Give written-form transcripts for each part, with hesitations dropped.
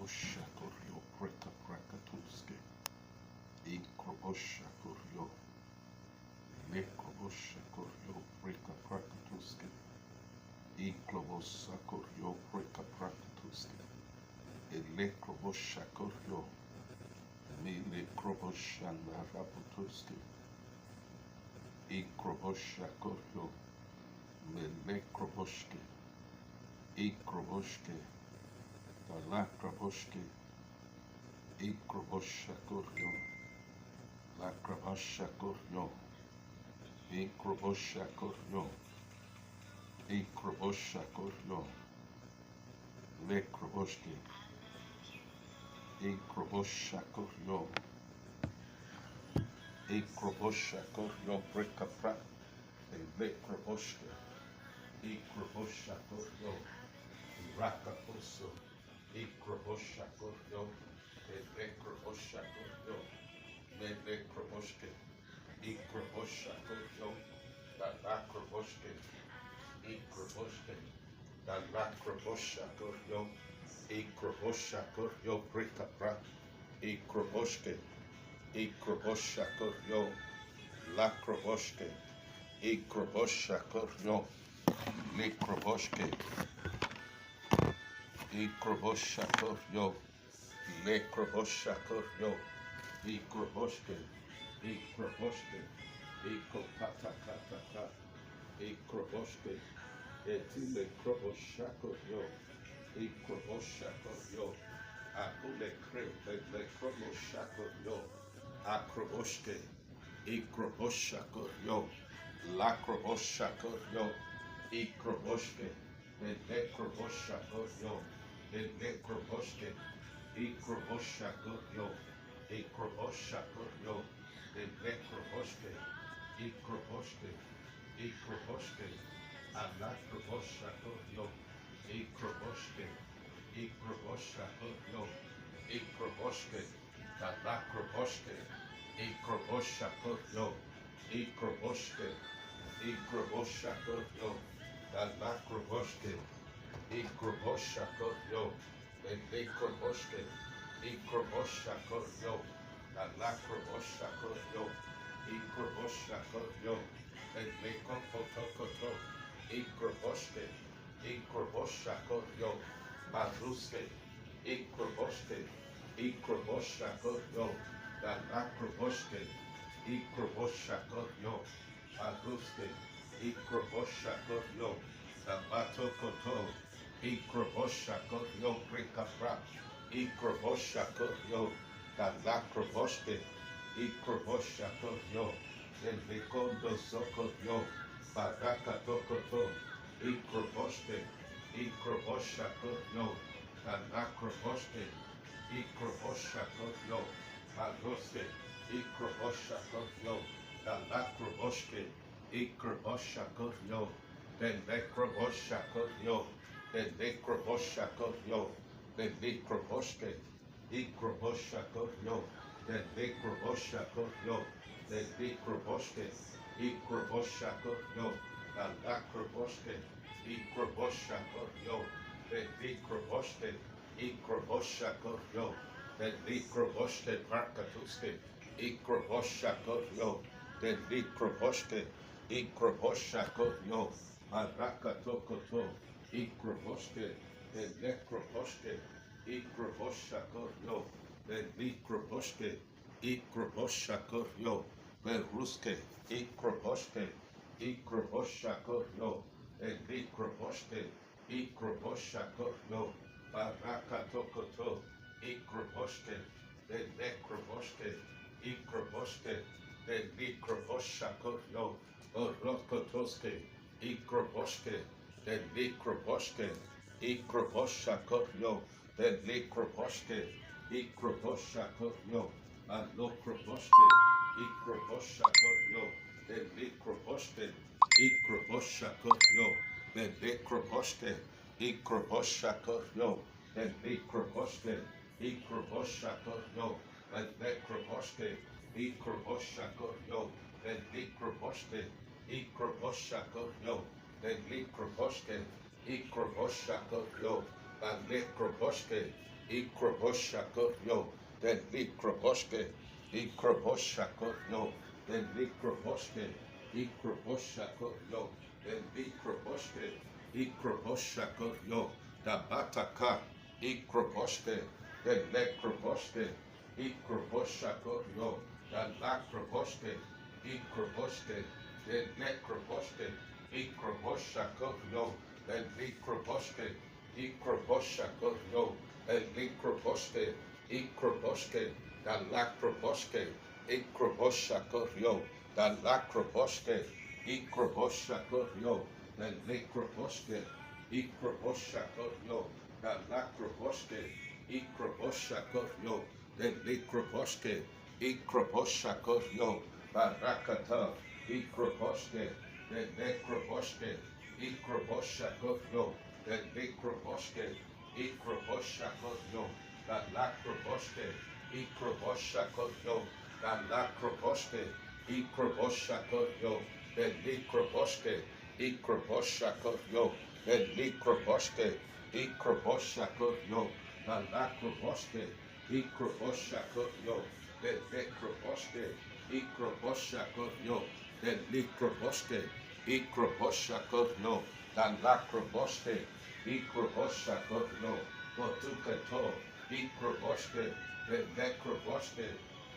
Ikroboshakoryo preka prakatuske. Ikroboshakoryo. Lekroboshakoryo preka prakatuske. Iklobosakoryo preka prakatuske. Elektroboshakoryo. Milekroboshanda raputuske. Ikroboshakoryo. Melekroboshke. Ikroboshke. Lakraboshke. Ikroboshakoryo. Lakrabashakoryo. Ikroboshakoryo. Ikroboshakoryo. Lekroboshke. Ikroboshakoryo. Ikroboshakoryo brekapra. Lekroboshke. Ikroboshakoryo. Rakaposo. Ikroboshakoryo. Lekroboshhakoryo. Lekroboshke. Ikroboshakoryo. Lakroboshke. Ikroboshke. Lakroboshakoryo. Ikroboshakoryo brekapra. Ikroboshke. Ikroboshakoryo. Lakroboshke. Ikroboshakoryo. Lekroboshke. Ikroboshakoryo. Lekroboshhakoryo. Ikroboshke. Ikroboshke. Ikopatakataka. Ikroboshke. Etilekroboshhakoryo. Ikroboshakoryo. Lekroboshhakoryo. Akroboshke. Ikroboshakoryo. Lakroboshakoryo. Ikroboshke. Lekroboshhakoryo. Lekroboshke. Ikroboshakoryo. Ikroboshakoryo. Lekroboshke. Ikroboshke. Ikroboshke. Alakroboshakoryo. Ikroboshke. Ikroboshakoryo. Ikroboshke. Alakroboshe. Ikroboshakoryo. Ikroboshke. Ikroboshakoryo. Alakroboshe. Ikroboshakoryo. Lekroboshke. Ikroboshakoryo. Alakroboshakoryo. Ikroboshakoryo. Lekrobotokoto. Ikroboshke. Ikroboshakoryo. Maruske. Ikroboshke. Ikroboshakoryo. Alakroboshe. Ikroboshakoryo. Maruske. Ikroboshakoryo. Batokoto. Ikroboshakoryo brekapra. Ikroboshakoryo. Alakroboshe. Ikroboshakoryo. Lekondo sokoryo. Barakatokoto. Ikroboshe. Ikroboshakoryo. Alakroboshe. Ikroboshakoryo. Maroske. Ikroboshakoryo. Alakroboshe. Ikroboshakoryo. Lekroboshakoryo. Lekroboshakoryo. Lekroboshe. Ikroboshakoryo. Lekroboshakoryo. Lekroboshe. Ikroboshakoryo. Alakroboshe. Ikroboshakoryo. Lekroboshe. Ikroboshakoryo. Lekroboshe markatuske. Ikroboshakoryo. Lekroboshe. Ikroboshakoryo. Marakatokoto. Ikroboshe. Lekroboshe. Ikroboshakoryo. Lekroboshe. Ikroboshakoryo. Beruske. Ikroboshe. Ikroboshakoryo. Lekroboshe. Ikroboshakoryo. Barakatokoto. Ikroboshe. Lekroboshe. Ikroboshe. Lekroboshakoryo. Orokotoske. Ikroboshe. Lekroboshe. Ikroboshakoryo. Lekroboshe. Ikroboshakoryo. Alokroboshe. Ikroboshakoryo. Lekroboshe. Ikroboshakoryo. Lekroboshe. Ikroboshakoryo. Lekroboshe. Ikroboshakoryo. Lekroboshe. Ikroboshakoryo. Lekroboshe. Ikroboshakoryo. Lekroboshe. Ikroboshakoryo. Lekroboshe. Ikroboshakot yo, then Likroboshke, Ikroboshakot yo, then Likroboshke, Ikroboshakot yo, then Likroboshke, Ikroboshakot yo, Dabataka, Ikroboshke, then Lekroboshke, Ikroboshakot yo, then Lakroboshke, Ikroboshke, then Lekroboshke, Ikroboshakot yo, then Likroboshke, Ikroboshakot yo, and Likroboshke, Ikroboshke, dan Lakroboshke, Ikroboshakot yo, dan Lakroboshke, Ikroboshakot yo, dan Likroboshke, Ikroboshakot yo, dan Lakroboshke, Ikroboshakot yo, dan Likroboshke, Ikroboshakot yo, Barakata, Ikroboshke, dan Likroboshke, Ikroboshakot yo, then Likroboshke, Ikroboshakot yo, dan Lakroboshke, Ikroboshakot yo, dan Lakroboshke, Ikroboshakot yo, then Likroboshke, Ikroboshakot yo, then Likroboshke, Ikroboshakot yo, dan Lakroboshke, Ikroboshakot yo, then Likroboshke, Ikroboshakot yo, then Likroboshke, Ikroboshakot yo, dan Lakroboshke, Ikroboshakot yo, Botukato, Ikroboshke, then Lekroboshke,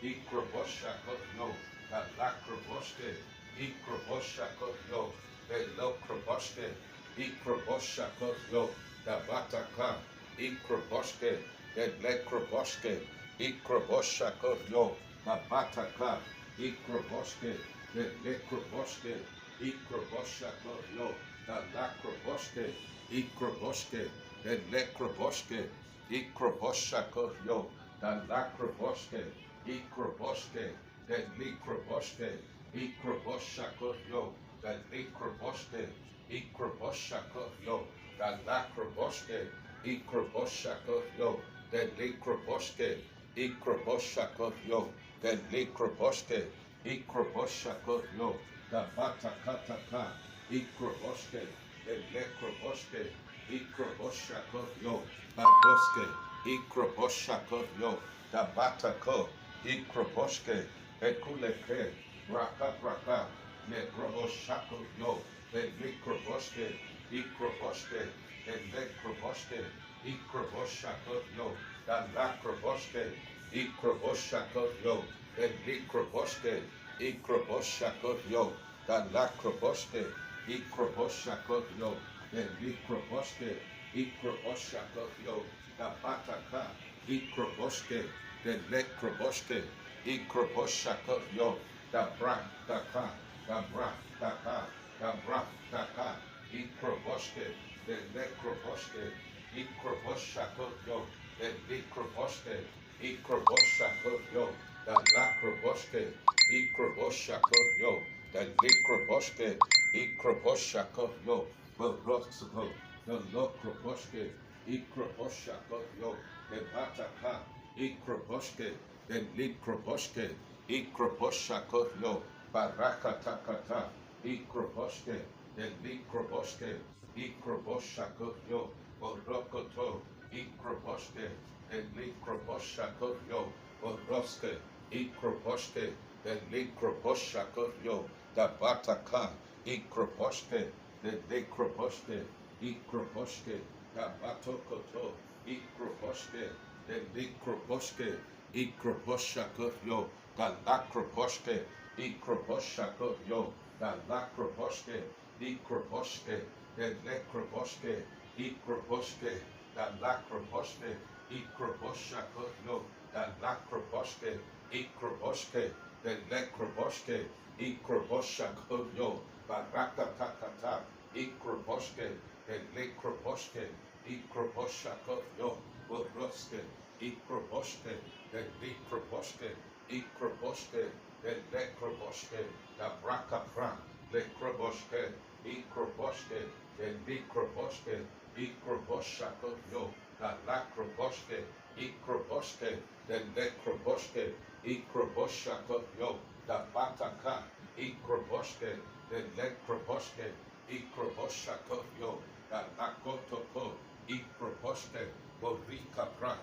Ikroboshakot yo, dan Lakroboshke, Ikroboshakot yo, then Lokroboshke, Ikroboshakot yo, dan Bataka, Ikroboshke, then Lekroboshke, Ikroboshakot yo, Bataka, Ikroboshke, then Lekroboshke, Ikroboshakot yo, dan Lakroboshke, Ikroboshke, then Lekroboshke, Ikroboshakot yo, dan Lakroboshke, Ikroboshke, then Likroboshke, Ikroboshakot yo, dan Likroboshke, Ikroboshakot yo, dan Lakroboshke, Ikroboshakot yo, then Likroboshke, Ikroboshakot yo, then Likroboshke, Ikroboshakot yo, dan Batakataka, Ikroboshke, then Lekroboshke, Ikroboshakot yo, Badoske, Ikroboshakot yo, dan Batako, Ikroboshke, Ekuleke, Raka, Lekroboshakot yo, then Likroboshke, Ikroboshke, then Lekroboshke, Ikroboshakot yo, dan Lakroboshke, Ikroboshakot yo, then Likroboshke, Ikroboshakot yo, dan Lakroboshke, Ikroboshakot yo, then Likroboshke, Ikroboshakot yo, dan Bataka, Ikroboshke, then Lekroboshke, Ikroboshakot yo, dan Brataka, dan Brataka, dan Brataka, Ikroboshke, then Lekroboshke, Ikroboshakot yo, then Likroboshke, Ikroboshakot yo, dan Lakroboshke, Ikroboshakot yo, then Likroboshke, Ikroboshakot yo, Borosko, then Lokroboshke, Ikroboshakot yo, then Bataka, Ikroboshke, then Likroboshke, Ikroboshakot yo, Barakatakata, Ikroboshke, then Likroboshke, Ikroboshakot yo, Borokoto, Ikroboshke, then Likroboshakot yo, Boroske, Ikroboshke, then Likroboshakot yo, da Bataka, Ikroboshke, then Likroboshke, Ikroboshke, da Batokoto, Ikroboshke, then Likroboshke, Ikroboshakot yo, da Lakroboshke, Ikroboshakot yo, da Lakroboshke, Ikroboshke, then Lekroboshke, Ikroboshke, da Lakroboshke, Ikroboshakot yo, da Lakroboshke, Ikroboshke, then Lekroboshke, Ikroboshakot yo, Barakatakata, Ikroboshke, then Lekroboshke, Ikroboshakot yo, Boroske, Ikroboshke, then Likroboshke, Ikroboshke, then Lekroboshke, da Brakapra, Lekroboshke, Ikroboshke, then Likroboshke, Ikroboshakot yo, da Lakroboshke, Ikroboshke, then Lekroboshke, Ikroboshakot yo, da Bataka, Ikroboshke, then Lekroboshke, Ikroboshakot yo, da Lakotoko, Ikroboshke, Borika Pra,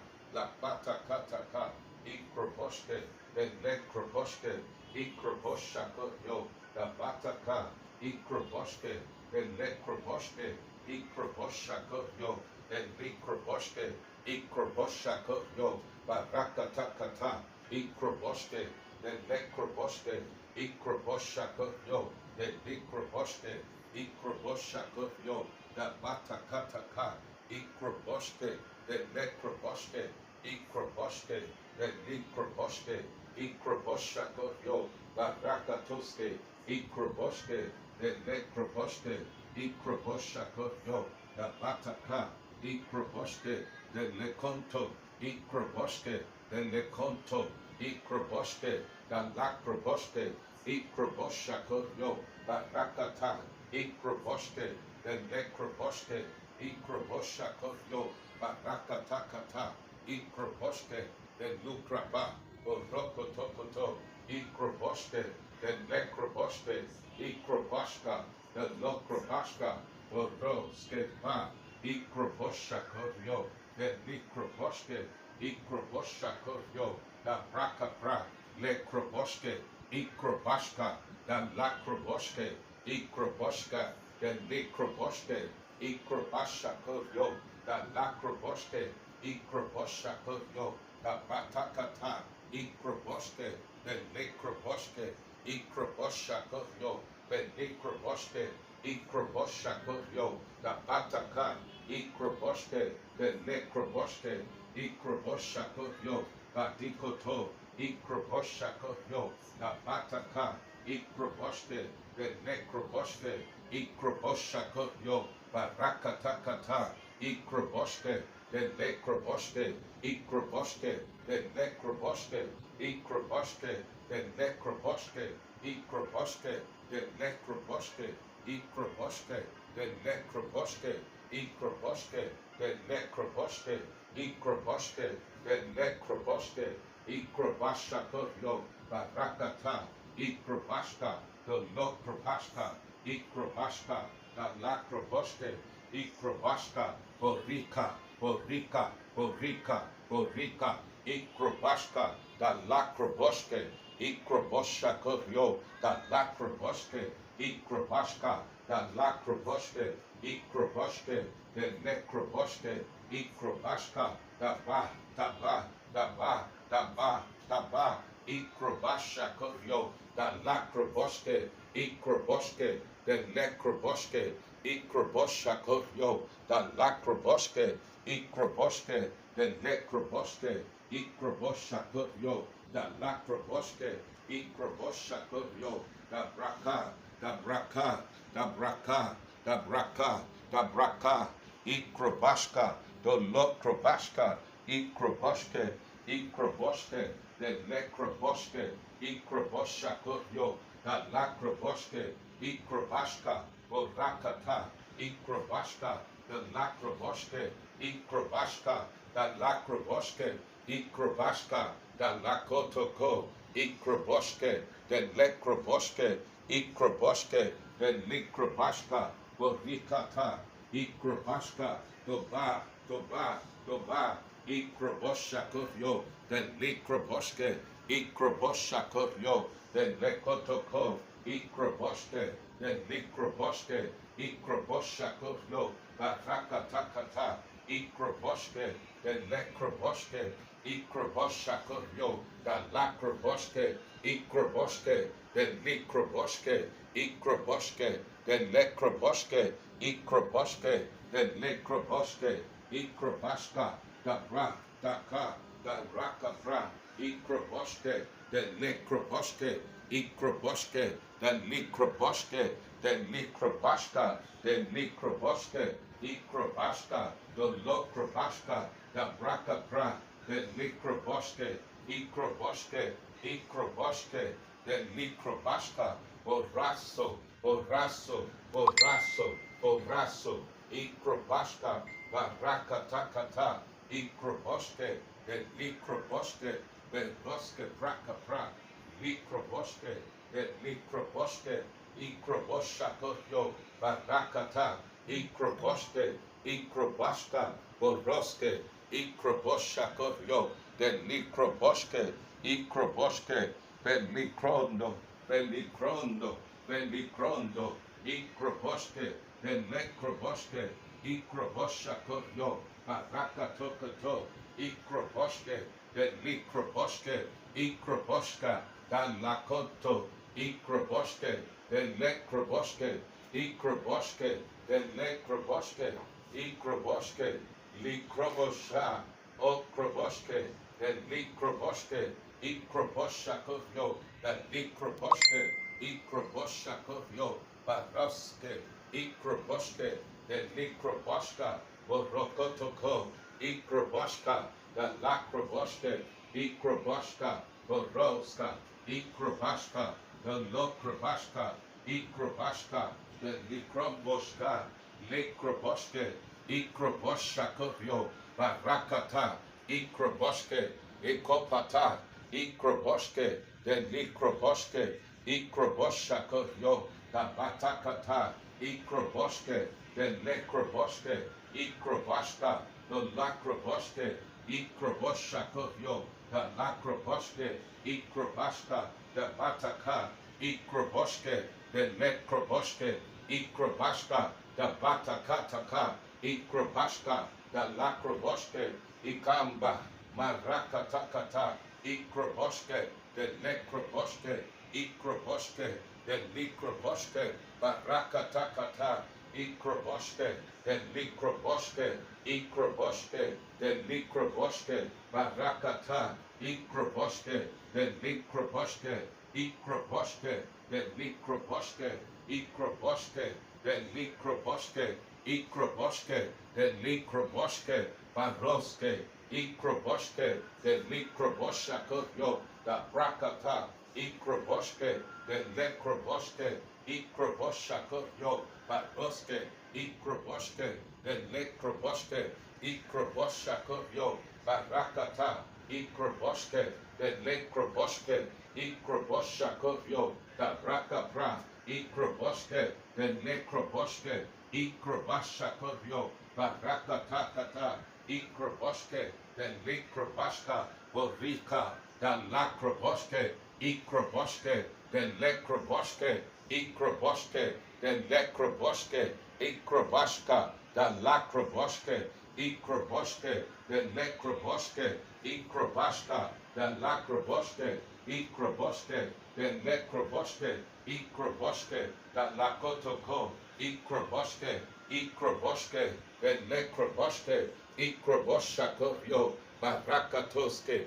Ikroboshke, the Lekroboshke, Ikroboshako, yo, the Bataka, Ikroboshke, the Lekroboshke, Ikroboshako, yo, the Likroboshke, Ikroboshako, yo, Barakatakata, Ikroboshke, the Lekroboshke, Ikroboshako, yo, the Likroboshke, Ikroboshako, yo, the Batakataka, Ikroboshke, the Lekroboshke, Ikroboshke, the Likroboshke, Ikroboshako, yo, Barakatoske, Ikroboshke, the Lekroboshke, Ikroboshako, yo, the Bataka, Ikroboshke, the Lekonto, Ikroboshke, the Lekonto, Ikroboshke, the Lakroboshke, Ikroboshako, yo, Barakata, Ikroboshke, the Lekroboshke, Ikroboshako, yo, Barakatakata, Ikroboshke, the Lukraba, Orokotokoto, Ikroboshke, the Lekroboshke, Ikroboshka, the Lokrobashka, Oroskepa, Ikroboshako, the Likroboshke, Ikroboshako, the Brakapra, Lekroboshke, Ikrobashka, the Lakroboshke, Ikroboshka, the Likroboshke, Ikrobashako, the Lakroboshke, Ikroboshako, the Batakata, Ikroboshke, the Likroboshke, Ikroboshako, the Likroboshke, Ikroboshako, the Bataka, Ikroboshke, the Likroboshke, Ikroboshako, Badikoto, Ikroboshako, the Bataka, Ikroboshke, the Nekroboshke, Ikroboshako, Barakatakata, Ikroboshke, the Nekroboshke, Ikroboshke, the Nekroboshke, Ikroboshke, the Nekroboshke, Ikroboshke, the Nekroboshke, Ikroboshke, the Nekroboshke, Ikroboshke, the Nekroboshke, Ikroboshke, the Nekroboshke, Ikrobashako, Barakata, Ikrobashka, the Lokrobashka, Ikrobashka, the Lakroboshke, Ikrobashka, Borika, Borika, Borika, Borika, Ikrobashka, the Lakroboshke, Ikroboshako, the Lakroboshke, Ikrobashka, the Lakroboshke, Ikroboshke, the Nekroboshke, Ikrobashka, the Ba, the Ba, the Ba, the Ba, the Ba, Ikrobashako, the Lakroboshke, Ikroboshke, the Nekroboshke, Ikroboshako, the Lakroboshke, Ikroboshke, the Nekroboshke, Ikroboshako, the Lakroboshke, Ikroboshako, the Braka, the Braka, the Braka, the Braka, the Braka, Ikrobashka, the Lokrobashka, Ikroboshke, Ikroboshke, the Nekroboshke, Ikroboshako, the Lakroboshke, Ikrobashka, Borakata, Ikrobashka, the Lakroboshke, Ikrobashka, the Lakroboshke, Ikrobashka, the Lakotoko, Ikroboshke, the Lekroboshke, Ikroboshke, the Likrobashka, Borikata, Ikrobashka, Doba, Doba, Doba, Ikroboshako, the Likroboshke, Ikroboshako, the Lekotoko, Ikroboshke, the Likroboshke, Ikroboshako, Barakatakata, Ikroboshke, the Lekroboshke, Ikroboshako, the Lakroboshke, Ikroboshke, the Likroboshke, Ikroboshke, the Lekroboshke, Ikroboshke, the Lekroboshke, Ikrobashka, the Bra, the Ka, the Rakabra, Ikroboshke, the Lekroboshke, Ikroboshke, the Likroboshke, the Likrobashka, the Likroboshke, Ikrobashka, the Lokrobashka, the Brakapra, the Likroboshke, Ikroboshke, Ikroboshke, the Likrobashka, Oraso, Oraso, Oraso, Oraso, Ikrobashka, Barakatakata, Ikroboshke, the Likroboshke, the Roske Brakapra, Likroboshke, the Likroboshke, Ikroboshako, Barakata, Ikroboshke, Ikrobashka, Boroske, Ikroboshako, the Nikroboshke, Ikroboshke, Belikrondo, Belikrondo, Belikrondo, Ikroboshke, the Nekroboshke, Ikroboshako, Barakatokato, Ikroboshke, the Nikroboshke, Ikroboshka, Dan Lakoto, Ikroboshke, the Nekroboshke, Ikroboshke, the Nekroboshke, Ikroboshke, Likrobosha, Okroboshke, the Likroboshke, Ikroboshako, the Likroboshke, Ikroboshako, Baroske, Ikroboshke, the Likroboshka, Borokotoko, Ikroboshka, the Lakroboshke, Ikroboshka, Boroska, Ikrobashka, the Lokrobashka, Ikrobashka, the Likroboshka, Likroboshke, Ikroboshako, Barakata, Ikroboshke, Ikopata, Ikroboshke, the Likroboshke, Ikroboshako, the Batakata, Ikroboshke, the Nekroboshke, Ikrobashka, the Lakroboshke, Ikroboshako, the Lakroboshke, Ikrobashka, the Bataka, Ikroboshke, the Nekroboshke, Ikrobashka, the Batakataka, Ikrobashka, the Lakroboshke, Ikamba, Marakatakata, Ikroboshke, the Nekroboshke, Ikroboshke, the Likroboshke, Barakatakata, Ikroboshke, the Likroboshke, Ikroboshke, the Likroboshke, Barakata, Ikroboshke, the Likroboshke, Ikroboshke, the Likroboshke, Ikroboshke, the Likroboshke, Ikroboshke, the Likroboshke, Baroske, Ikroboshke, the Likroboshako, the Brakata, Ikroboshke, the Nekroboshke, Ikroboshako, Baroske, Ikroboshke, the Nekroboshke, Ikroboshako, Barakata, Ikroboshke, the Nekroboshke, Ikroboshako, the Brakapra, Ikroboshke, the Nekroboshke, Ikrobashako, Barakatakata, Ikroboshke, the Likrobashka, Borika, the Lakroboshke, Ikroboshke, the Lekroboshke, Ikroboshke, the Lekroboshke, Ikrobashka, the Lakroboshke, Ikroboshke, the Lekroboshke, Ikrobashka, the Lakroboshke, Ikroboshke, the Lekroboshke, Ikroboshke, the Lakotoko, Ikroboshke, Ikroboshke, the Lekroboshke, Ikroboshako, Barakatoske,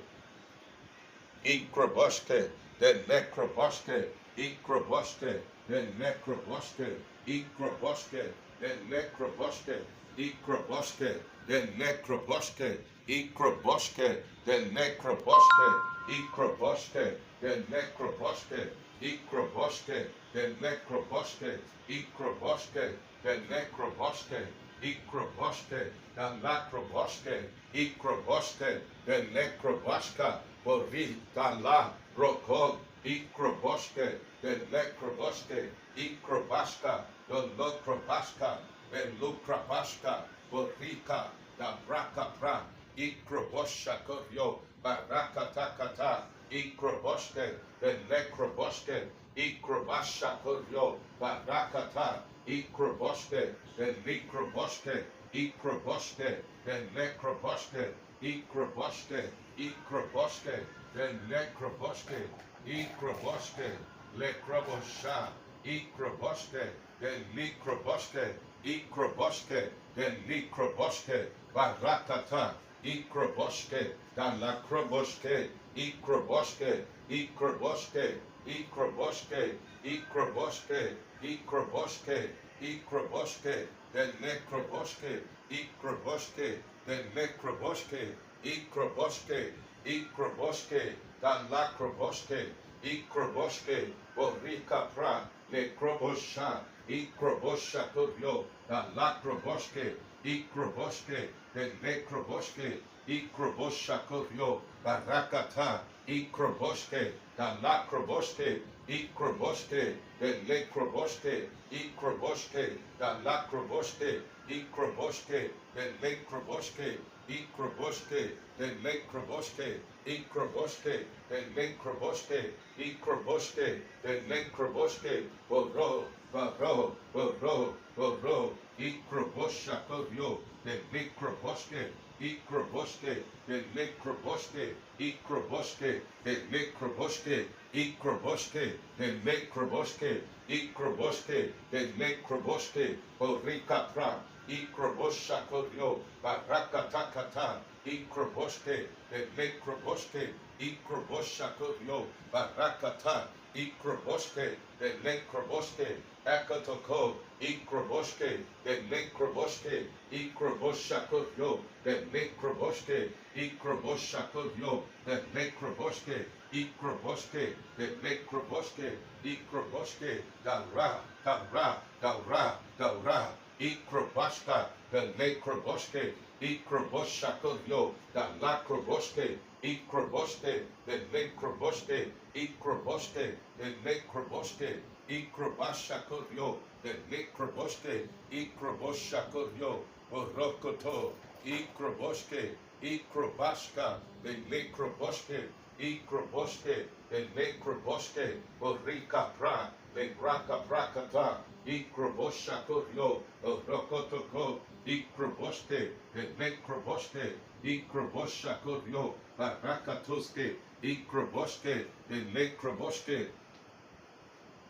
Ikroboshke, the Nekroboshke, Ikroboshke, the Nekroboshke, Ikroboshke, the Nekroboshke, Ikroboshke, the Nekroboshke, Ikroboshke, the Nekroboshke, Ikroboshke, the Nekroboshke, Ikroboshke, the Nekroboshke, Ikroboshke, the Nekroboshke, Ikroboshke, the Lakroboshke, Ikroboshke, the Nekroboshka, Borita la Rokol, Ikroboshke, the Nekroboshke, Ikrobashka, the Lokrobashka, the Lukrabashka, Borika, the Brakapra, Ikroboshako, Barakatakata, Ikroboshke, the Nekroboshke, Ikrobashako, Barakata, Ikroboshke, the Likroboshke, Ikroboshke, the Nekroboshke, Ikroboshke, Ikroboshke, the Nekroboshke, Ikroboshke, Lekrobosha, Ikroboshke, the Likroboshke, Ikroboshke, the Likroboshke, Barakata, Ikroboshke, the Lakroboshke, Ikroboshke, Ikroboshke, Ikroboshke, Ikroboshke, Ikroboshke, Ikroboshke, the Nekroboshke, Ikroboshke, the Nekroboshke, Ikroboshke, Ikroboshke, the Lakroboshke, Ikroboshke, Borika Pra, Nekrobosha, Ikroboshako, the Lakroboshke, Ikroboshke, the Nekroboshke, Ikroboshako, Barakata, Ikroboshke, the Lakroboshke, Ikroboshke, the Lekroboshke, Ikroboshke, the Lakroboshke, Ikroboshke, the Lekroboshke, Ikroboske, the Lekroboske, Ikroboske, the Lekroboske, Ikroboske, the Lekroboske, Boro, Boro, Boro, Boro, Ikroboshakovyo, the Lekroboske, Ikroboske, the Lekroboske, Ikroboske, the Lekroboske, Ikroboske, the Lekroboske, Ikroboske, the Lekroboske, Borika Pra, Ikroboshakovyo, Barakatakata, Ikroboske, the Lekroboske, Ikroboshakovyo, Barakata, Ikroboske, the Lekroboske, Akatoko, Ikroboske, the Lekroboske, Ikroboshakovyo, the Lekroboske, Ikroboshakovyo, the Lekroboske, Ikroboske, the Lekroboske, Ikroboske, Dara, Dara, Dara, Dara, Ikroboska, the Lekroboske, Ikroboshakovyo, the Lakroboske, Ikroboske, the Lekroboske, Ikroboske, the Lekroboske, Ikrobashakovyo, the Lekroboske, Ikroboshakovyo, Orokoto, Ikroboske, Ikrobaska, the Lekroboske, Ikroboske, the Lekroboske, Borika Pra, the Braka Prakata, Ikroboshakovyo, Orokotoko, Ikroboske, the Lekroboske, Ikroboshakovyo, Barakatoske, Ikroboske, the Lekroboske,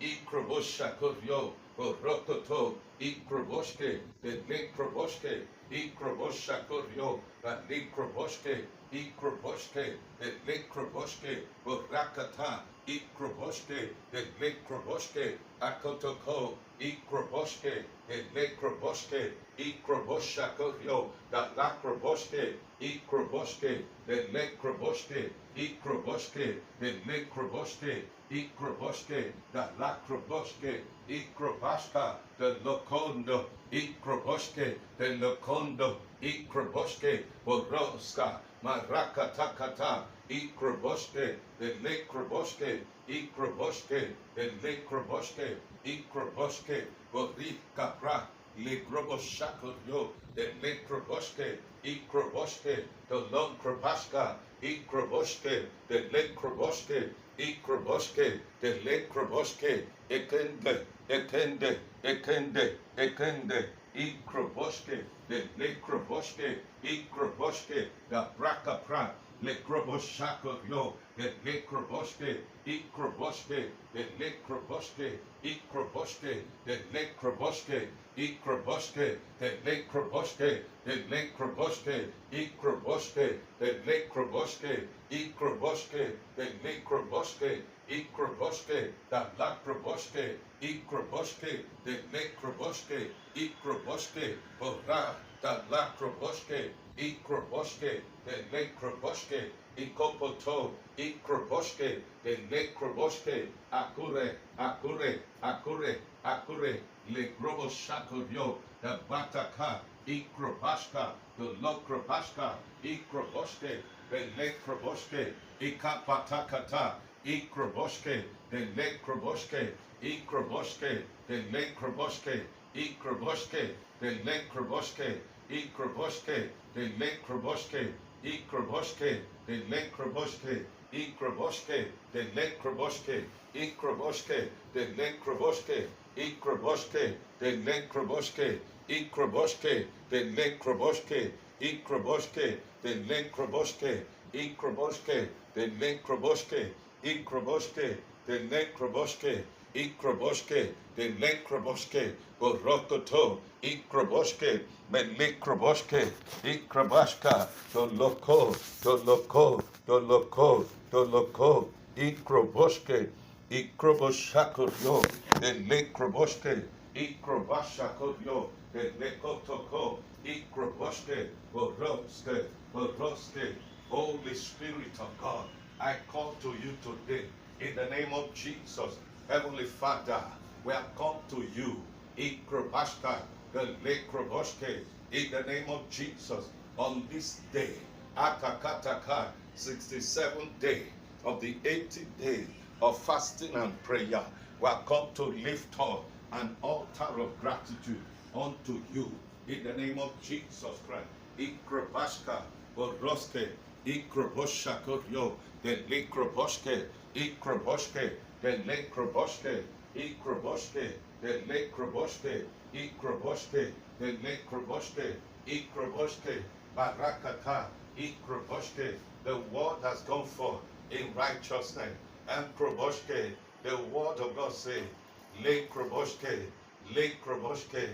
Ikroboshakovyo, Orokoto, Ikroboske, the Lekroboske, Ikroboshakovyo, Balikroboske, Ikroboske, the Lekroboske, Borakata, Ikroboske, the Lekroboske, Akotoko, Ikroboske, the Lekroboske, Ikroboshakovyo, the Lakroboske, Ikroboske, the Lekroboske, Ikroboske, the Lekroboske, Ikroboske, the Lakroboske, Ikrobaska, the Lokondo, Ikroboske, the Lokondo, Ikroboske, Boroska, Marakatakata, Ikroboske, the Lekroboske, Ikroboske, the Lekroboske, Ikroboske, Borika Pra, Lekroboshakoyo, the Lekroboske, Ikroboske, the Lokrobaska, Ikroboske, the Lekroboske, Ikroboske, the Lekroboske, Ekende, Ekende, Ekende, Ekende, Ikroboske, the Lekroboske, Ikroboske, the Braka Pra, Lekroboshako, the Lekroboske, Ikroboske, the Lekroboske, Ikroboske, the Lekroboske, Ikroboske, the Lekroboske, the Lekroboske, Ikroboske, the Lekroboske, Ikroboske, the Lekroboske, Ikroboske, the Lakroboske, Ikroboske, the Lekroboske, Ikroboske, Bora, the Lakroboske, Ikroboske, the Lekroboske, Ikopoto, Ikroboske, the Lekroboske, Akure, Akure, Akure, Akure, Lekroboshako, the Bataka, Ikrobaska, the Lokrobaska, Ikroboske, the Lekroboske, Ikapatakata, Ikroboske, the Lekroboske, Ikroboske, the Lekroboske, Ikroboske, the Lekroboske, Ikroboske, the Lekroboske, Ikroboske, the Lekroboske, Ikroboske, the Lekroboske, Ikroboske, the Lekroboske, Ikroboske, the Lekroboske, Ikroboske, the Lekroboske, Ikroboske, the Lekroboske, Ikroboske, the Lekroboske, Ikroboske, the Lekroboske, Ikroboske, the Lekroboske, Borokoto, Ikroboske, Melekroboske, Ikrobaska, the Loko, the Loko, the Loko, the Loko, Ikroboske, Ikroboshakoyo, the Lekroboske, Ikrobashakoyo, the Lekotoko, Ikroboske, Boroske, Boroske. Holy Spirit of God, I call to you today in the name of Jesus. Heavenly Father, we have come to you, Ikrobashka, the Lekroboske, in the name of Jesus, on this day, Atakataka, 67th day of the 80th day of fasting and prayer. We have come to lift up an altar of gratitude unto you, in the name of Jesus Christ. Ikrobashka, Boroske, Ikroboshakorio, the Likroboske, Ikroboske, the Lekroboske, Ikroboske, the Lekroboske, Ikroboske, the Lekroboske, Ikroboske, Barakata, Ikroboske, the word has gone forth in righteousness. And Kroboshke, the word of God say, Le Kroboshke, Le Kroboshke,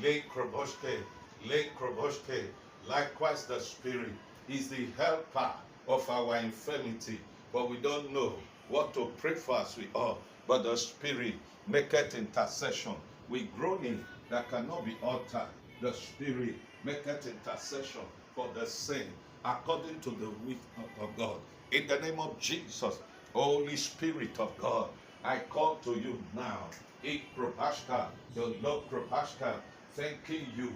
Le Kroboshke, Le Kroboshke. Likewise, the Spirit is the helper of our infirmity, but we don't know what to pray for as we ought. But the Spirit maketh intercession with groaning that cannot be uttered. The Spirit maketh intercession for the saint according to the will of God. In the name of Jesus, Holy Spirit of God, I call to you now. Ikrobashka, the Lord Krobashka, thanking you.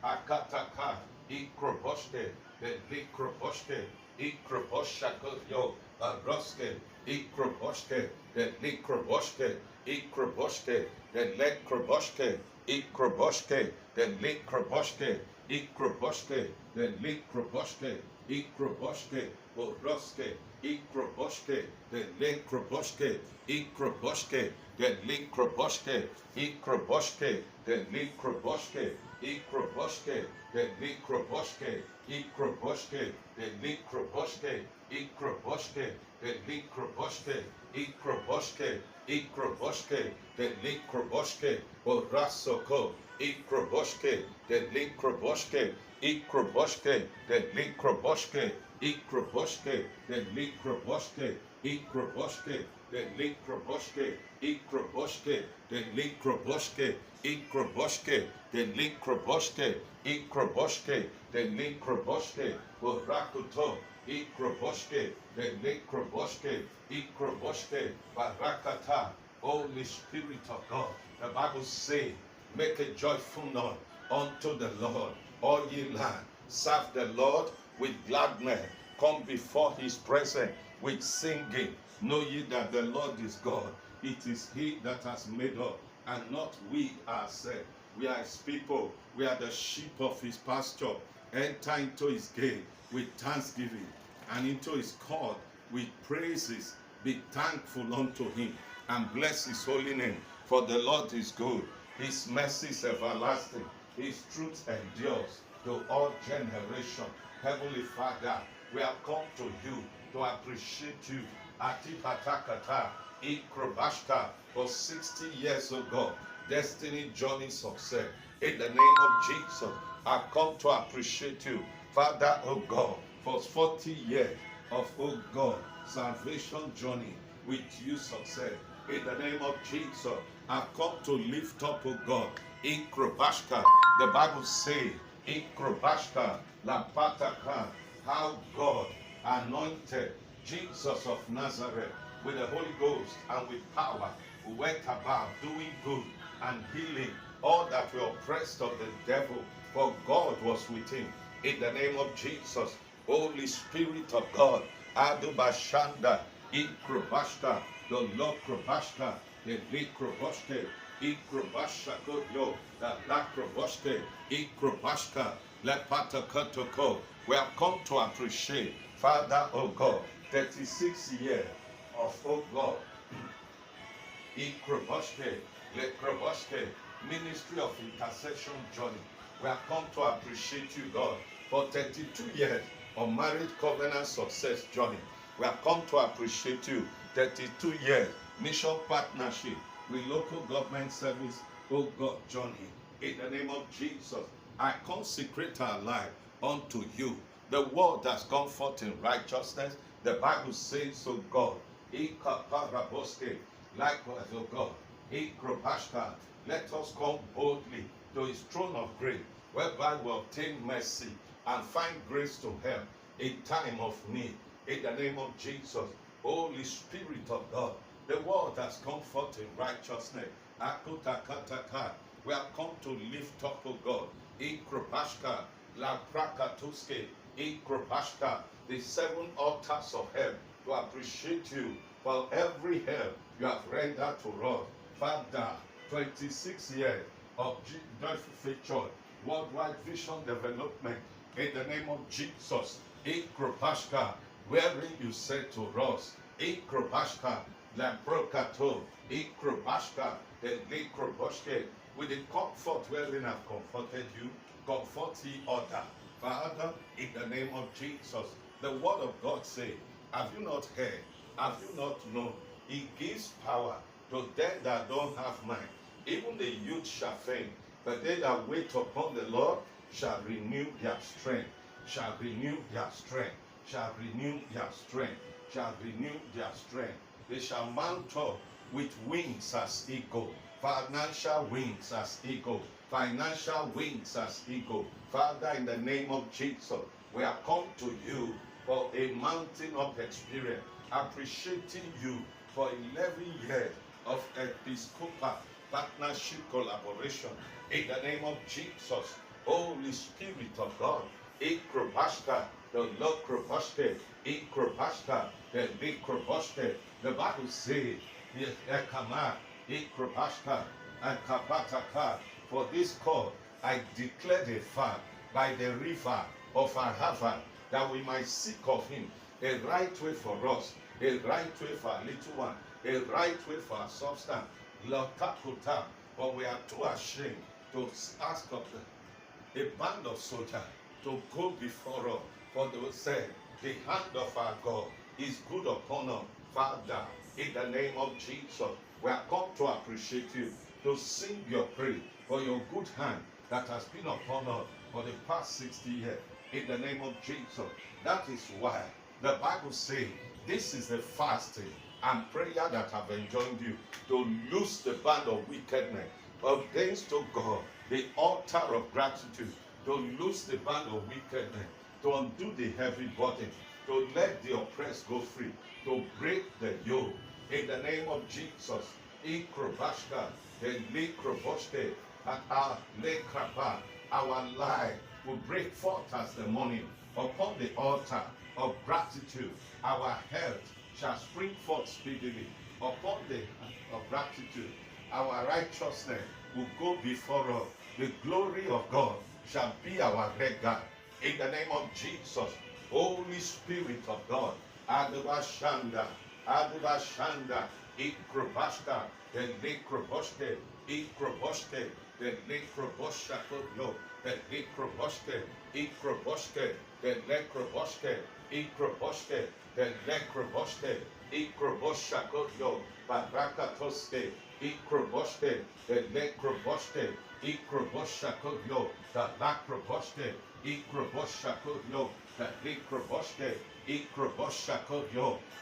Akataka, Ikroboshke, the Likroboshke, Ikroboshako, Baroske, Ikroboshke, the Likroboshke, Ikroboshke, the Lekroboshke, Ikroboshke, the Likroboshke, Ikroboshke, the Likroboshke, Ikroboshke, Boroske, Ikroboshke, the Lekroboshke, Ikroboshke, the Likroboshke, Ikroboshke, the Likroboshke, Ikroboshke, the Likroboshke, Ikroboshke, the Likroboshke, Ikroboshke, the Likroboshke, Ikroboshke, Ikroboshke, the Likroboshke, Borasoko, Ikroboshke, the Likroboshke, Ikroboshke, the Likroboshke, Ikroboshke, the Likroboshke, Ikroboshke, the Likroboshke, Ikroboshke, the Likroboshke, Ikroboshke, the Likroboshke, Ikroboshke, the Likroboshke, Borakuto, Ikroboshke, the Likroboshke, Ikroboshke, Barakata, Holy Spirit of God. The Bible says, make a joyful noise unto the Lord, all ye land. Serve the Lord with gladness. Come before his presence with singing. Know ye that the Lord is God. It is he that has made us, and not we ourselves. We are his people. We are the sheep of his pasture. Enter into his gate with thanksgiving, and into his court with praises. Be thankful unto him, and bless his holy name. For the Lord is good. His mercy is everlasting. His truth endures to all generations. Heavenly Father, we have come to you to appreciate you. Atipatakata, Ikrobashka, for 60 years ago, destiny journey success. In the name of Jesus, I come to appreciate you. Father, oh God, for 40 years of, oh God, salvation journey with you success. In the name of Jesus, I come to lift up, oh God, Ikrobashka. The Bible says, Ikrobashka, Lapataka, how God anointed Jesus of Nazareth with the Holy Ghost and with power, who went about doing good and healing all that were oppressed of the devil, for God was with him. In the name of Jesus, Holy Spirit of God, Adubashanda, Ikrobashka, the Lord Krobashka, the Likroboshke, Ikrobashako, the Lakroboshke, Ikrobashka, Lepatakotoko. We have come to appreciate, Father, oh God, 36 years of, oh God, Ikroboshke, Lekroboshke, ministry of intercession journey. We have come to appreciate you, God, for 32 years of marriage covenant success journey. We have come to appreciate you, 32 years mission partnership with local government service, oh God, journey. In the name of Jesus, I consecrate our life unto you. The word has gone forth in righteousness. The Bible says, oh God, Ikaparaboske, likewise, oh God, Ikrobashka, let us come boldly to his throne of grace, whereby we obtain mercy and find grace to help in time of need. In the name of Jesus, Holy Spirit of God, the word has come forth in righteousness. Akutakataka, we have come to lift up, oh God, Ikrobashka, La Prakatuske, Ikrobashka, the 7 altars of help, to appreciate you for every help you have rendered to us. Father, 26 years of Joyful Faith Church, worldwide vision development, in the name of Jesus. Ikrobashka, wherein you said to us, Ikrobashka, Lamprokato, Ikrobashka, the Likroboshke, with the comfort wherein I've comforted you, comfort ye other. Father, in the name of Jesus, the word of God says, have you not heard? Have you not known? He gives power to them that don't have mind. Even the youth shall faint, but they that wait upon the Lord shall renew their strength, shall renew their strength, shall renew their strength, shall renew their strength. They shall mount up with wings as eagle, financial wings as eagle, financial wings as eagle. Father, in the name of Jesus, we have come to you for a mountain of experience, appreciating you for 11 years of Episcopal partnership collaboration. In the name of Jesus, Holy Spirit of God, Ikrobashka, the Lord Krobashke, Ikrobashka, the Big Krobashke. The Bible says, Ekama, Ikrobashka, and Kapataka. For this cause, I declared a fast by the river of Ahava, that we might seek of him a right way for us, a right way for our little one, a right way for our substance. Lotakuta, but we are too ashamed to ask of a band of soldiers to go before us. For they say, the hand of our God is good upon us. Father, in the name of Jesus, we have come to appreciate you, to sing your praise for your good hand that has been upon us for the past 60 years. In the name of Jesus. That is why the Bible says this is the fasting and prayer that have enjoined you to loose the band of wickedness against to God, the altar of gratitude, to loose the band of wickedness, to undo the heavy burden, to let the oppressed go free, to break the yoke. In the name of Jesus, Ikrobashka, the Likroboshke, and our Lekrapa, our life will break forth as the morning upon the altar of gratitude. Our health shall spring forth speedily upon the of gratitude. Our righteousness will go before us. The glory of God shall be our record. In the name of Jesus, Holy Spirit of God, Adubashanda, Adubashanda, Ikrobashka, the Likroboshke, Ikrobashke, the Likroboshako, the Likroboshke, Ikrobashke, the Lekroboshke, Ikrobashke, the Lekroboshke, Ikroboshako, Barakatoske, Ikroboshke, the Lekroboshke, Ikroboshako, the Lakroboshke, Ikroboshako, the Likroboshke, Ikroboshako,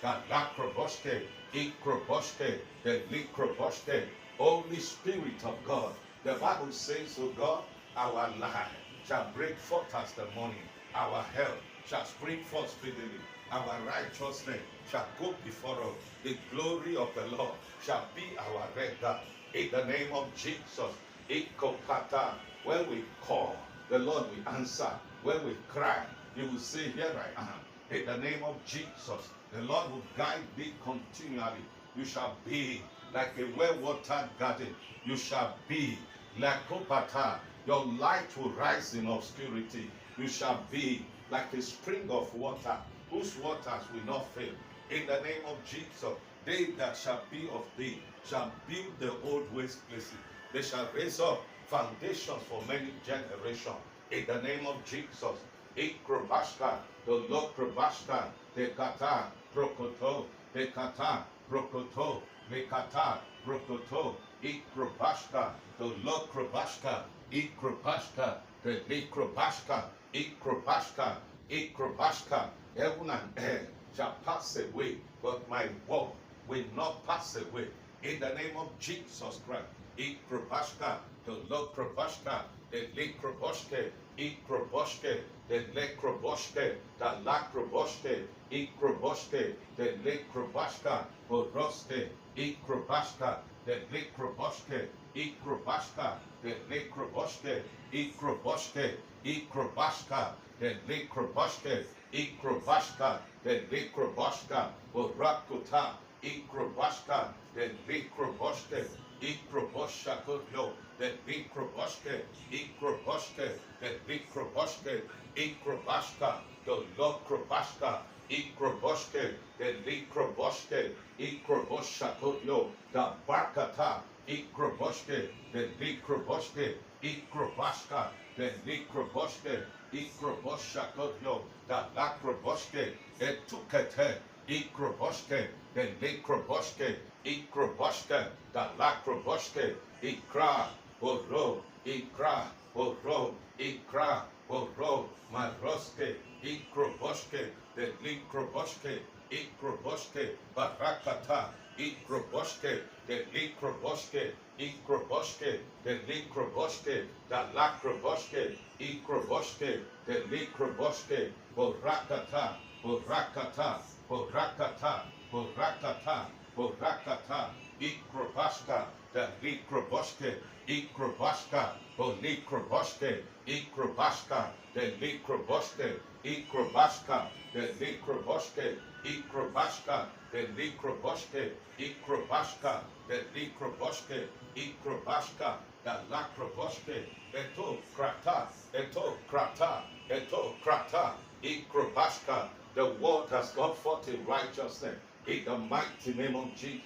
the Lakroboshke, Ikroboshke, the Likroboshke. Holy Spirit of God, the Bible says, O God, our life shall break forth as the morning. Our health shall spring forth speedily. Our righteousness shall go before us. The glory of the Lord shall be our record. In the name of Jesus, Ikopata, when we call, the Lord will answer. When we cry, He will say, here I am. In the name of Jesus, the Lord will guide thee continually. You shall be like a well-watered garden. You shall be like Kopata. Your light will rise in obscurity. You shall be like a spring of water, whose waters will not fail. In the name of Jesus, they that shall be of thee shall build the old waste places. They shall raise up foundations for many generations. In the name of Jesus, Ikrobashka, the Lord Krobashka, the Kata, Prokoto, the Kata, Prokoto, the Kata, Prokoto, Ikrobashka, the Lord Krobashka, Ikrobashka, the Likrobashka, Ikrobashka, Ikrobashka. Heaven and earth shall pass away, but my word will not pass away. In the name of Jesus Christ, Ikrobashka, the Lord Krobashka, the Likroboshke, Ikroboshke, the Lekroboshke, the Lakroboshke, Ikroboshke, the Lekrobashka, Boroske, Ikrobashka, the Lekroboshke, Ikrobashka, the Lekroboshke, Ikroboshke, Ikrobashka, the Lekroboshke, Ikrobashka, the Lekroboshka, Borakuta, Ikrobashka, the Lekroboshke, Ikroboshakotyo, the Ikroboshke, Ikroboshke, the Ikroboshke, Ikrobashka, the Lokrobashka, Ikroboshke, the Likroboshke, Ikroboshakotyo, the Barkata, Ikroboshke, the Likroboshke, Ikrobashka, the Likroboshke, Ikroboshakotyo, the Lakroboshke, the Tukete, Ikroboshke, the Likroboshke, Ikroboshke, the Lakroboshke, Ikra, Oro, Ikra, Oro, Ikra, Oro, Maroske, Ikroboshke, the Likroboshke, Ikroboshke, Barakata, Ikroboshke, the Likroboshke, Ikroboshke, the Likroboshke, the Lakroboshke, Ikroboshke, the Likroboshke, Borakata, Borakata, Borakata, Borakata, Borakata, Ikrobashka, the Likroboshke, Ikrobashka, Bolikroboshke, Ikrobashka, the Likroboshke, Ikrobashka, the Likroboshke, Ikrobashka, the Likroboshke, Ikrobashka, the Likroboshke, Ikrobashka, the Lakroboshke, Eto Krata, Eto Krata, Eto Krata, Ikrobashka. The word has gone forth in righteousness. In the mighty name of Jesus,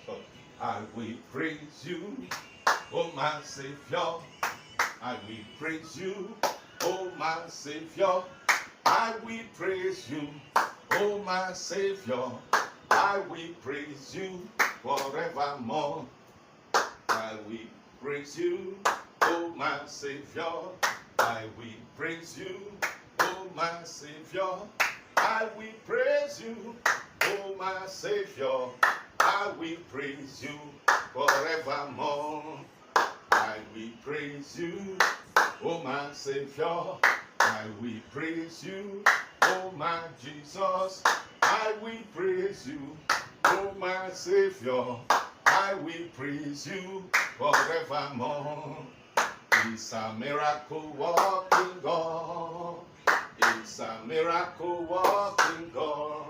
I will praise you, oh my Savior. I will praise you, oh my Savior. I will praise you, oh my Savior. I will praise you forevermore. I will praise you, oh my Savior. I will praise you, oh my Savior. I will praise you, oh my Savior. I will praise you forevermore. I will praise you, oh my Savior. I will praise you, oh my Jesus. I will praise you, oh my Savior. I will praise you forevermore. It's a miracle walking God. It's a miracle walking God.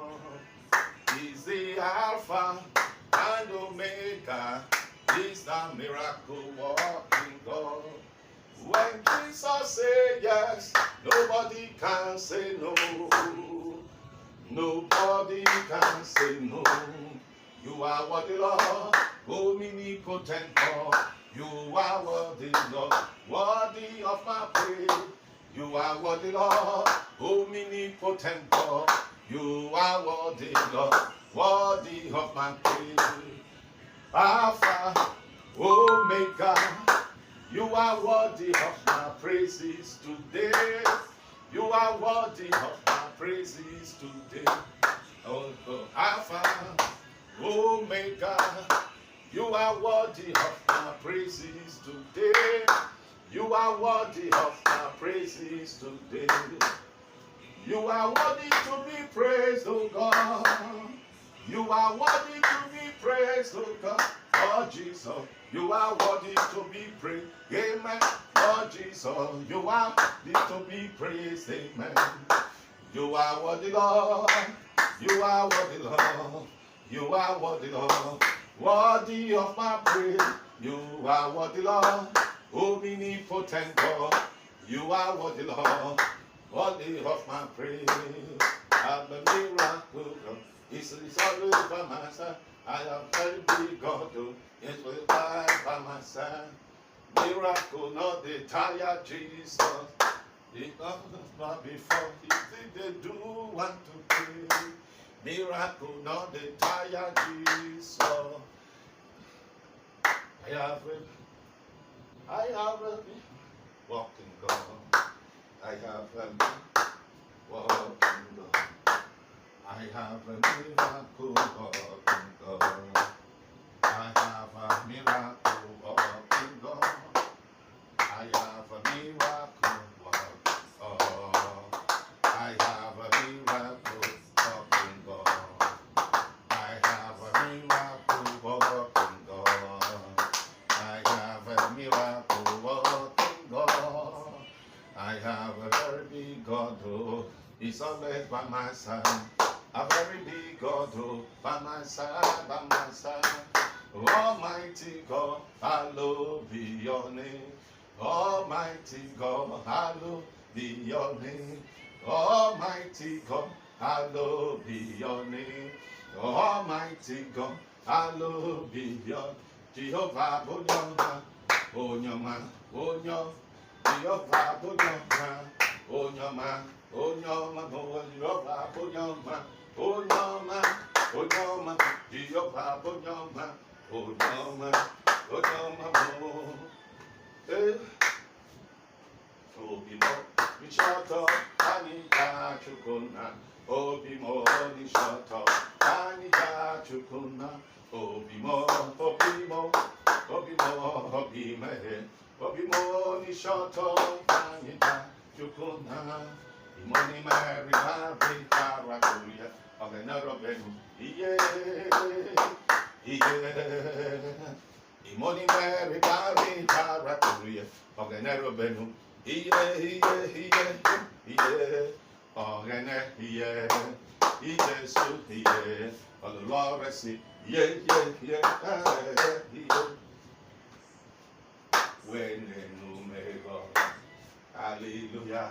He's the Alpha and Omega. He's the miracle walking God. When Jesus said yes, nobody can say no. Nobody can say no. You are worthy, Lord, omnipotent God. You are worthy, Lord, worthy of my praise. You are worthy, Lord, omnipotent God. You are worthy, Lord, worthy of my praise. Alpha, Omega, you are worthy of my praises today. You are worthy of my praises today. Oh, Alpha, Omega, you are worthy of my praises today. You are worthy of my praises today. You are worthy to be praised, oh God. You are worthy to be praised, oh God. Oh Jesus, you are worthy to be praised. Amen. Oh Jesus, you are worthy to be praised. Amen. You are worthy, Lord. You are worthy, Lord. You are worthy, Lord. Worthy of my praise. You are worthy, Lord. Omnipotent God. You are worthy, Lord. Worthy of my praise. I'm a miracle. It's always by my side. I am very big God. It's always by my side. Miracle, not the tired Jesus. It not before he did they do want to pray. Miracle, not the tired Jesus. I have a walking God. I have a walking God. I have a miracle walking God. I have a miracle walking God. I have a miracle walking God. I have a miracle walking God. I have a miracle walking God. I have a miracle walking God. I have a very big God, oh, He's always by my side. a very big God, oh, by my side, by my side. Almighty God, hallowed be your name. Almighty God, hallowed be your name. Almighty God, hallowed be your name. Almighty God, hallowed be your Jehovah, Bonyama, Bonyama, Bonyama, Jehovah, Bonyama, Bonyama, Bonyama, Jehovah, Bonyama, Bonyama, Bonyama, Jehovah, Bonyama, Bonyama, Bonyama, Obimo, Nishoto, Anija Chukuna, Obimo, Nishoto, Anija Chukuna, Obimo, Obimo, Obimo, Obime, Obimo, Nishoto, Anija Chukuna, Imoni Mary, Mary, Parakuya, Oganarobenu, Imoni Mary, Mary, Parakuya, Oganarobenu. Ogene, Jesu, Oloresi, Wenenumego, Hallelujah,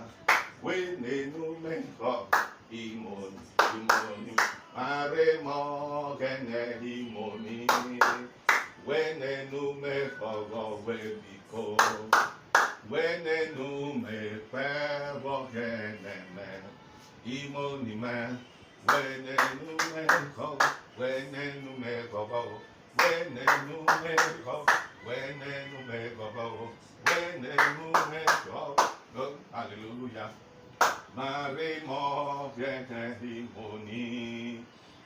Wenenumego, Imoni, Maremo, Gene, Imoni, Wenenumego, Webiko. Wenenu me pevo geneme, imoni me, wenenu me go, wenenu me go, wenenu me go, wenenu me go, wenenu me go, hallelujah. Mare mo gene imoni,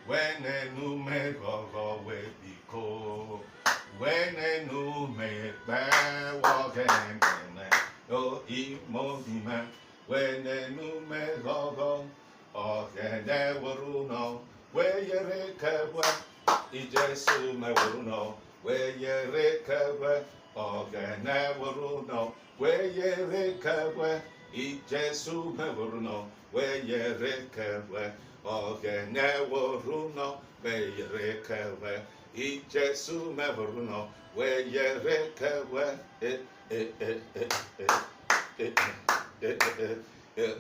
wenenu me go, webiko. Wenenu me pevo geneme. O imodima, wenenu me gogo, o gene waruno, weyere kewe, ijesu me waruno, weyere kewe, o gene waruno, weyere kewe, ijesu me waruno, weyere kewe, o gene waruno, weyere kewe, ijesu me waruno, weyere kewe,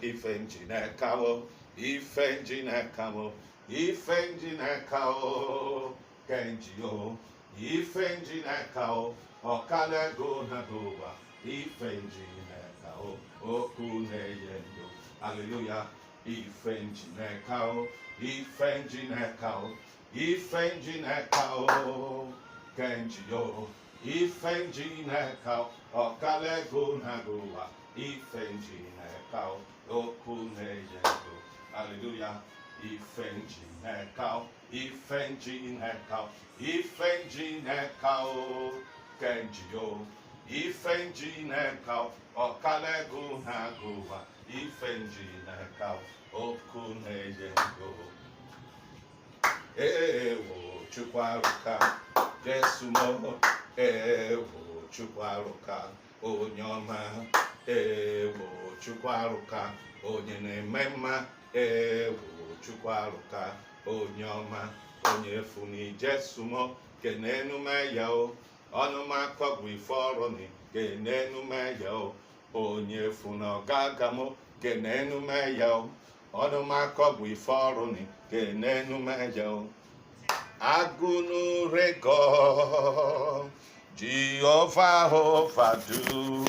Ifenjinekao, Ifenjinekao, Ifenjinekao, Kenjio, Ifenjinekao, Okalego Nagoa, Ifenjinekao, Okuneyendo, Hallelujah, Ifenjinekao, Ifenjinekao, Ifenjinekao, Kenjio, Ifenjinekao, Okalego Nagoa, Ifenjinekao, Okuneyendo, Hallelujah, Ifenjinekao, Ifenjinekao, Ifenjinekao, Kenjio, Ifenjinekao, Okalego Nagoa, Ifenjinekao, Okuneyendo. Ewo Chukwaruka, Jesumo, Ewo Chukwaruka, Onyoma, Ewo Chukwaruka, Onyene Mema, Ewo Chukwaruka, Onyoma, Onyefuni Jesumo, Kenenu Meyao, Onoma Kogwi Foroni, Kenenu Meyao, Onyefuna Gagamo, Kenenu Meyao, Onoma Kogwi Foroni, Kenenu Meyao. Agunu rego, Jehovah overdo,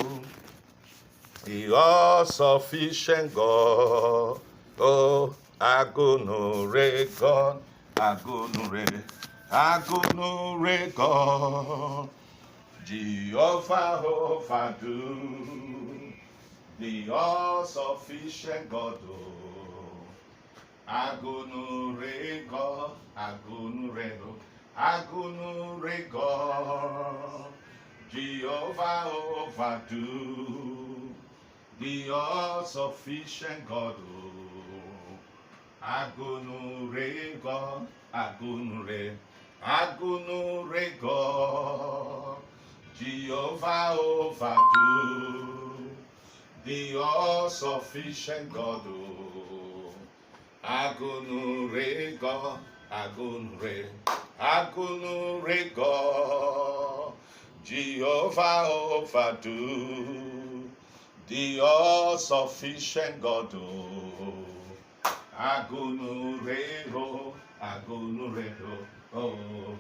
the all-sufficient God. Oh, agunu rego, agunu rego, Jehovah overdo, the all-sufficient God. Oh, agunu rego, agunu rego, Jehovah overdo, the all-sufficient God. Agunu rego, agunu rego, Jehovah overdo, the all-sufficient God. Agunu rego, agunu re, agunu rego. Jehovah overdo, the all-sufficient God. Agunu rego, agunu rego. Oh.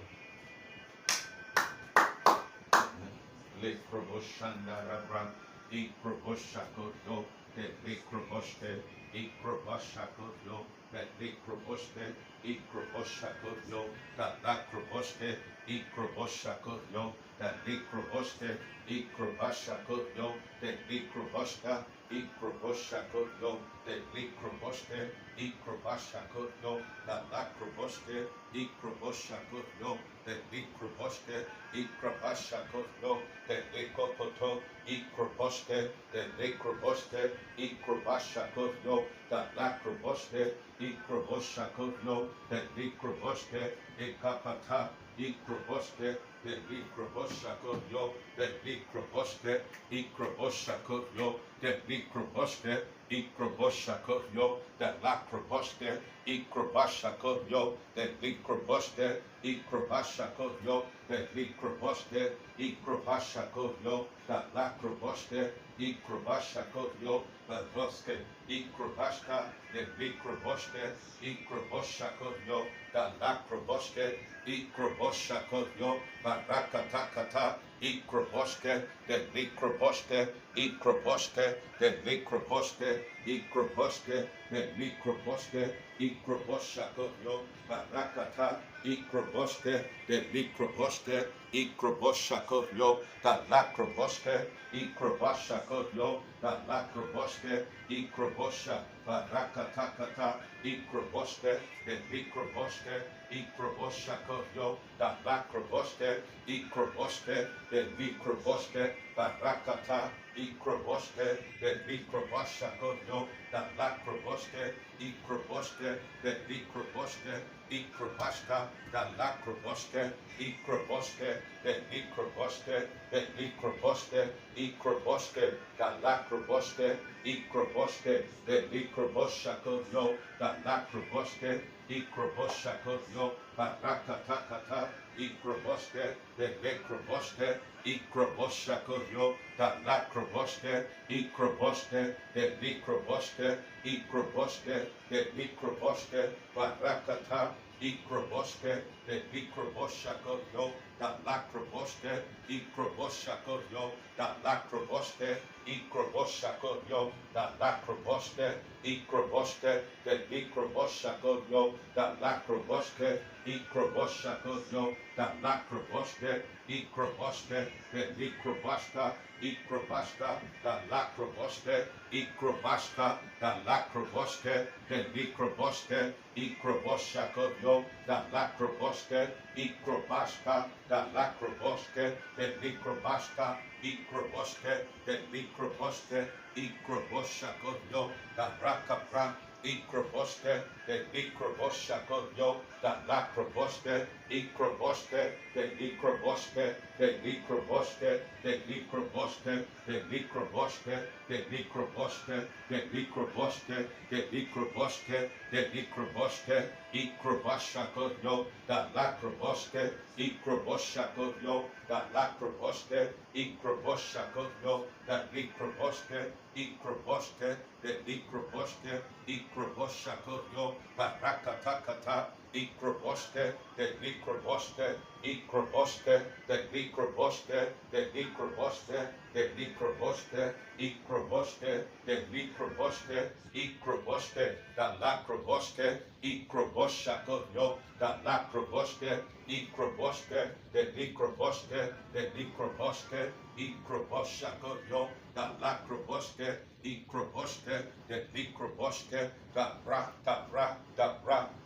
Le proboshandarabra, e proboshakoto, le proboste, e proboshakoto, le proboste, e proboshakoto, la proboste, e proboshakoto, le proboste, e proboshakoto, le probosta, e proboshakoto, le proboste, e proboshakoto, la proboste, e proboshakoto, le proboste, e proboshakoto, the Lekopoto, Ikroboste, the Lekroboste, Ikrobashakotno, the Lakroboste, Ikroboshakotno, the Lekroboste, Ekapata, Ikroboste, the Lekroboshakotno, the Lekroboste, Ikroboshakotno, the Lekroboste, Ikroboshakotno, the Lakroboste, Ikrobashakotno, the Lekroboste, Ikrobashakotno, the Lekroboste, Ikrobashakotno, the Lakroboste, Ikrobashakotno, the Boske, Ikrobashka, the Lekroboste, Ikroboshakotno, the Lakroboste, Ikrobashakotno, Barakatakata, Ikroboske, the Lekroboste, Ikroboste, the Lekroboste, Ikroboste, the Lekroboste, Ikroboshakotno, Barakata, Ikroboste, the Lekroboste, Ikroboshakotno, the Lakroboste, Ikrobashakotno, the Lakroboste, Ikrobosha, Barakatakata, Ikroboste, the Lekroboste, Ikroboshakotno, the Lakroboste, Ikroboste, the Lekroboste, Barakata, Ikroboste, the Lekrobashakotno, the Lakroboste, Ikroboste, the Lekroboste, Ikrobashka, the Lakroboste, Ikroboste, the Lekroboste, the Lekroboste, Ikroboste, the Lakroboste, Ikroboste, the Lekroboshakotno, the Lakroboste, Ikroboshakotno, Barakatakata, Ikroboste, the Lekroboste, Ikroboshakotno, the Lakroboste, Ikroboste, the Lekroboste, Ikroboste, the Lekroboste, Barakata, Ikroboste, the Lekroboshakotno, the Lakroboste, Ikroboshakotno, the Lakroboste, Ikroboshakotno, the Lakroboste, Ikroboste, the Lekroboshakotno, the Lakroboste, Ikroboshakotno, the Lakroboste, Ikroboste, the Lekrobashka, Ikrobashka, the Lakroboste, Ikrobashka, the Lakroboste, the Lekroboste, Ikroboshakotno, the Lakroboste, Ikrobashka, the Lakroboste, the Lekrobashka, Ikroboste, the Lekroboste, Ikroboshakotno, the Rakapra, Ikroboste, the Lekroboshakotno, the Lakroboste, Ikroboste, the Lekroboste, the Lekroboste, the Lekroboste, the Lekroboste, the Lekroboste, the Lekroboste, the Lekroboste, the Lekroboste, Ikrobashakotno, the Lakroboste, Ikroboshakotno, the Lakroboste, Ikroboshakotno, the Lekroboste, Ikroboste, the Lekroboste, Ikroboshakotno, Barakatakata, Ikroboste, the Lekroboste, Ikroboste, the Lekroboste, the Lekroboste, the Lekroboste, Ikroboste, the Lekroboste, Ikroboste, the Lakroboste, Ikroboshakotno, the Lakroboste, Ikroboste, the Lekroboste, the Lekroboste, Ikroboshakotno, the Lakroboste, Ikroboste, the Lekroboste, the Bra,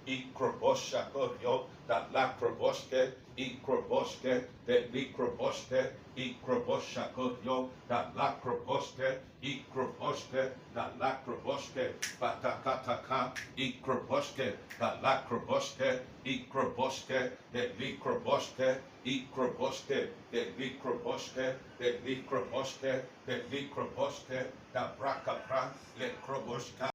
Ikroboshakotno, the Lakroboste, Ikroboste, the Lekroboste, Ikroboshakotno, the Lakroboste, Ikroboste, the Lakroboste, Batakataka, Ikroboste, the Lakroboste, Ikroboste, the Lekroboste, Ikroboste, the Lekroboste, the Lekroboste, the Lekroboste, the Brakapra, Lekroboska.